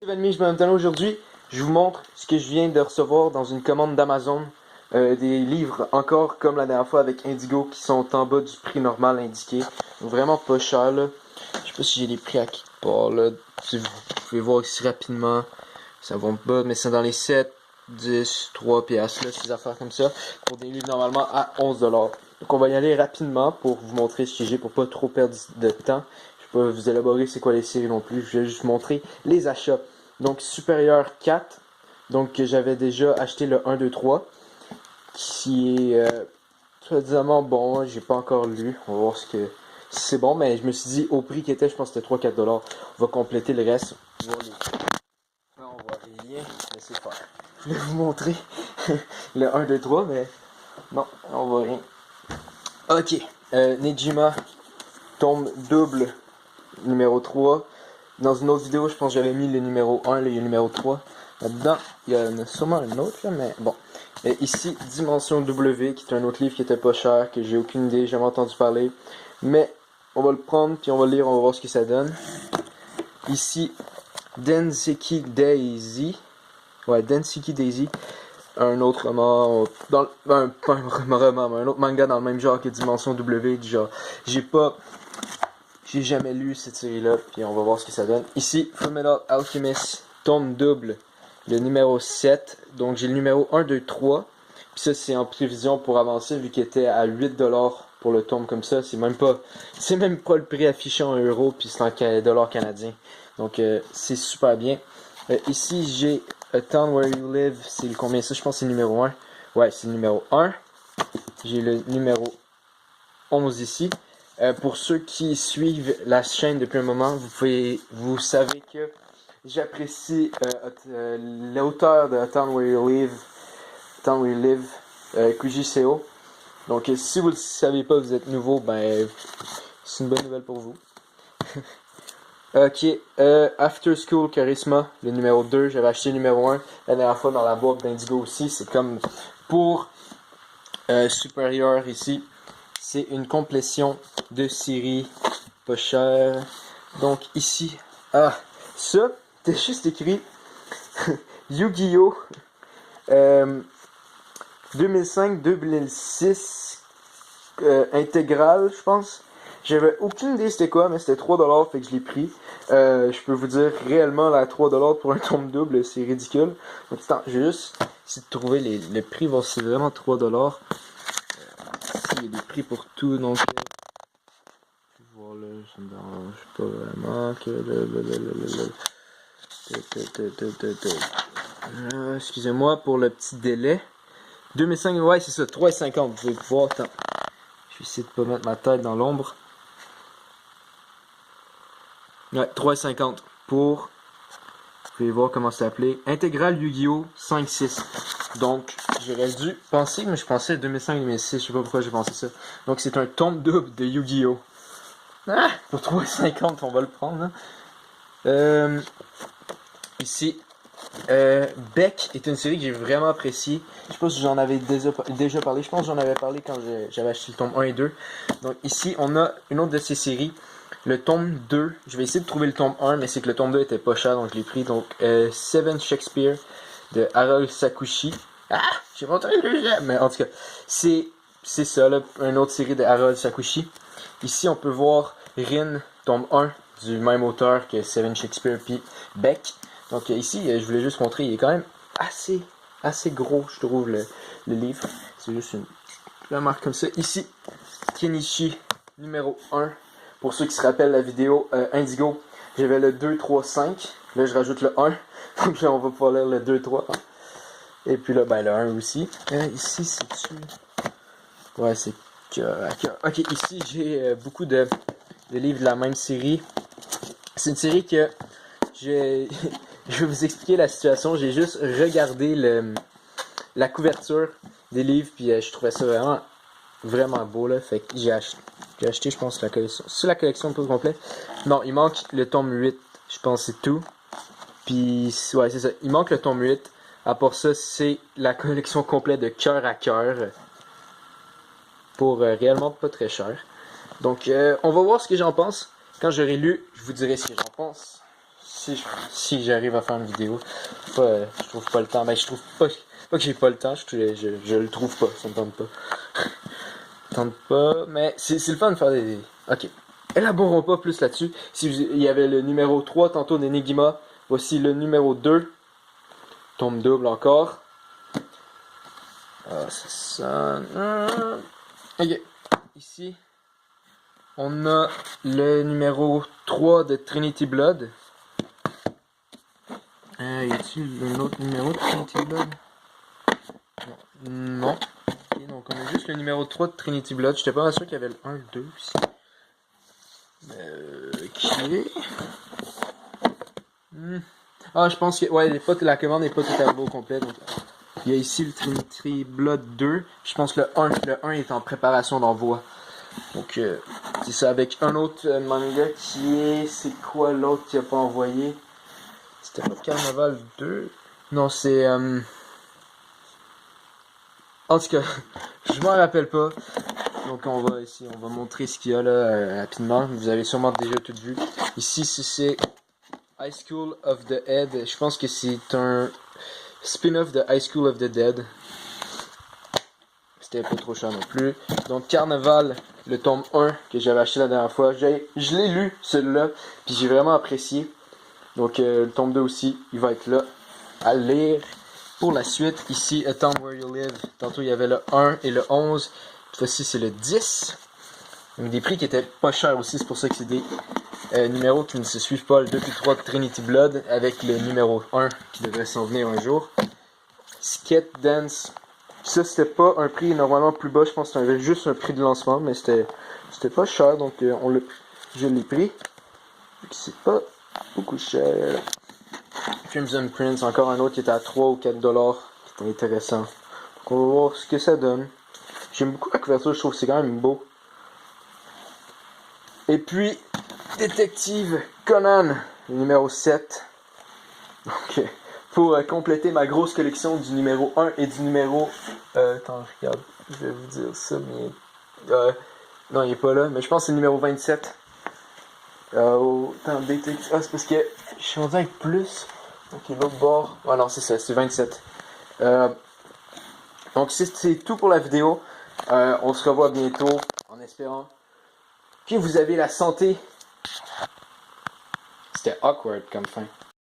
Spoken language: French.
Amis, je m'appelle aujourd'hui. Je vous montre ce que je viens de recevoir dans une commande d'Amazon. Des livres encore comme la dernière fois avec Indigo qui sont en bas du prix normal indiqué. Donc, vraiment pas cher là. Je sais pas si j'ai les prix à quelque part là. Si vous pouvez voir ici rapidement. Ça va pas, mais c'est dans les 7, 10, 3 piastres là, ces affaires comme ça. Pour des livres normalement à 11$. Donc on va y aller rapidement pour vous montrer ce que j'ai pour pas trop perdre de temps. Je vais pas vous élaborer c'est quoi les séries non plus. Je vais juste vous montrer les achats. Donc supérieur 4. Donc j'avais déjà acheté le 1, 2, 3. Qui est soi-disant bon. J'ai pas encore lu. On va voir ce que si c'est bon. Mais je me suis dit au prix qui était, je pense que c'était 3-4$. On va compléter le reste. On voit rien. Laissez faire. Je vais vous montrer le 1, 2, 3. Mais non, on voit rien. Ok. Nejima tombe double numéro 3. Dans une autre vidéo, je pense que j'avais mis le numéro 1, le numéro 3. Là-dedans, il y en a sûrement un autre, là, mais bon. Et ici, Dimension W, qui est un autre livre qui était pas cher, que j'ai aucune idée, j'ai jamais entendu parler. Mais on va le prendre, puis on va le lire, on va voir ce que ça donne. Ici, Denseki Daisy. Ouais, Denseki Daisy. Un autre roman, pas un roman, mais un autre manga dans le même genre que Dimension W, du genre. J'ai jamais lu cette série-là, puis on va voir ce que ça donne. Ici, Fullmetal Alchemist, tome double, le numéro 7. Donc j'ai le numéro 1, 2, 3. Puis ça, c'est en prévision pour avancer, vu qu'il était à 8$ pour le tome comme ça. C'est même pas le prix affiché en euros, puis c'est en dollars canadiens. Donc c'est super bien. Ici, j'ai A Town Where You Live, c'est le combien ça? Je pense que c'est le numéro 1. Ouais, c'est le numéro 1. J'ai le numéro 11 ici. Pour ceux qui suivent la chaîne depuis un moment, vous savez que j'apprécie l'auteur de A Town Where You Live, Kuji Seo. Donc si vous ne le savez pas, vous êtes nouveau, ben c'est une bonne nouvelle pour vous. Ok, After School Charisma, le numéro 2, j'avais acheté le numéro 1 la dernière fois dans la boîte d'Indigo aussi, c'est comme pour supérieur ici. C'est une complétion de série pas cher. Donc ici, ça, c'est juste écrit Yu-Gi-Oh! 2005-2006 intégral, je pense. J'avais aucune idée c'était quoi, mais c'était 3$, fait que je l'ai pris. Je peux vous dire, réellement, là, 3$ pour un tome double, c'est ridicule. Donc, attends, je vais juste essayer de trouver le prix, voir si c'est vraiment 3$. Il y a des prix pour tout, donc voilà, ça me dérange pas vraiment que excusez-moi pour le petit délai. 2005, ouais c'est ça, 3,50, vous pouvez voir, attends. Je vais essayer de pas mettre ma tête dans l'ombre. Ouais, 3,50 pour, vous pouvez voir comment c'est appelé, Intégral Yu-Gi-Oh! 5-6. Donc, j'aurais dû penser, mais je pensais 2005-2006, je sais pas pourquoi j'ai pensé ça. Donc, c'est un tome double de Yu-Gi-Oh! Ah, pour 3,50, on va le prendre. Hein. Ici, Beck est une série que j'ai vraiment appréciée. Je sais pas si j'en avais déjà parlé. Je pense que j'en avais parlé quand j'avais acheté le tome 1 et 2. Donc, ici, on a une autre de ces séries. Le tome 2, je vais essayer de trouver le tome 1, mais c'est que le tome 2 était pas cher, donc je l'ai pris. Donc, Seven Shakespeare de Harold Sakushi. Ah, j'ai montré le deuxième, mais en tout cas, c'est ça, là, une autre série de Harold Sakushi. Ici, on peut voir Rin, tome 1, du même auteur que Seven Shakespeare puis Beck. Donc ici, je voulais juste montrer, il est quand même assez gros, je trouve, le livre. C'est juste une remarque comme ça. Ici, Kenichi, numéro 1. Pour ceux qui se rappellent la vidéo Indigo, j'avais le 2, 3, 5. Là, je rajoute le 1. Donc là, on va pouvoir lire le 2, 3. Et puis là, ben le 1 aussi. Ici, c'est-tu... Ouais, c'est... Ok, ici, j'ai beaucoup de livres de la même série. C'est une série que je vais vous expliquer la situation. J'ai juste regardé la couverture des livres, puis je trouvais ça vraiment beau, là. Fait que j'ai acheté, je pense, la collection. C'est la collection pas complète. Non, il manque le tome 8. Je pense que c'est tout. Puis, ouais, c'est ça. Il manque le tome 8. À part ça, c'est la collection complète de cœur à cœur. Pour réellement pas très cher. Donc, on va voir ce que j'en pense. Quand j'aurai lu, je vous dirai ce que j'en pense. si j'arrive à faire une vidéo. Je trouve pas le temps. Ben, je trouve pas que j'ai pas le temps, je le trouve pas, ça me tente pas. Tente pas, mais c'est le fun de faire des... Ok. Élaborons pas plus là-dessus. Il y avait le numéro 3 tantôt d'Enigma. Voici le numéro 2. Tombe double encore. Ah, c'est ça. Ok. Ici, on a le numéro 3 de Trinity Blood. Y a-t-il un autre numéro de Trinity Blood? Non. Okay, donc on a juste le numéro 3 de Trinity Blood. J'étais pas sûr qu'il y avait le 1 et le 2 aussi. Ok. Ah, je pense que ouais, la commande n'est pas totalement au complet. Donc, il y a ici le Trinity Blood 2. Je pense que le 1 est en préparation d'envoi. Donc, c'est ça avec un autre manga qui est... C'est quoi l'autre qui a pas envoyé? C'était pas Carnaval 2? Non, c'est... En tout cas, je m'en rappelle pas. Donc on va montrer ce qu'il y a là rapidement. Vous avez sûrement déjà tout vu. Ici, c'est High School of the Dead. Je pense que c'est un spin-off de High School of the Dead. C'était pas trop cher non plus. Donc Carnaval, le tome 1 que j'avais acheté la dernière fois. Je l'ai lu, celui-là. Puis j'ai vraiment apprécié. Donc le tome 2 aussi, il va être là à lire. Pour la suite, ici, A Town Where You Live. Tantôt, il y avait le 1 et le 11. Cette fois-ci, c'est le 10. Donc, des prix qui étaient pas chers aussi. C'est pour ça que c'est des numéros qui ne se suivent pas. Le 2 et 3 de Trinity Blood avec le numéro 1 qui devrait s'en venir un jour. Skate Dance. Ça, c'était pas un prix normalement plus bas. Je pense que c'était juste un prix de lancement. Mais c'était pas cher. Donc, je l'ai pris. C'est pas beaucoup cher. Crimson Prince, encore un autre qui était à 3 ou 4 $, qui est intéressant. Donc on va voir ce que ça donne. J'aime beaucoup la couverture, je trouve que c'est quand même beau. Et puis, Détective Conan, le numéro 7. Donc, pour compléter ma grosse collection du numéro 1 et du numéro... attends, regarde, je vais vous dire ça, mais... non, il est pas là, mais je pense que c'est le numéro 27. Détective... Ah, c'est parce que je suis rendu avec plus... Ok, l'autre bord. Ah non, c'est ça, c'est 27. Donc, c'est tout pour la vidéo. On se revoit bientôt en espérant que vous avez la santé. C'était awkward comme fin.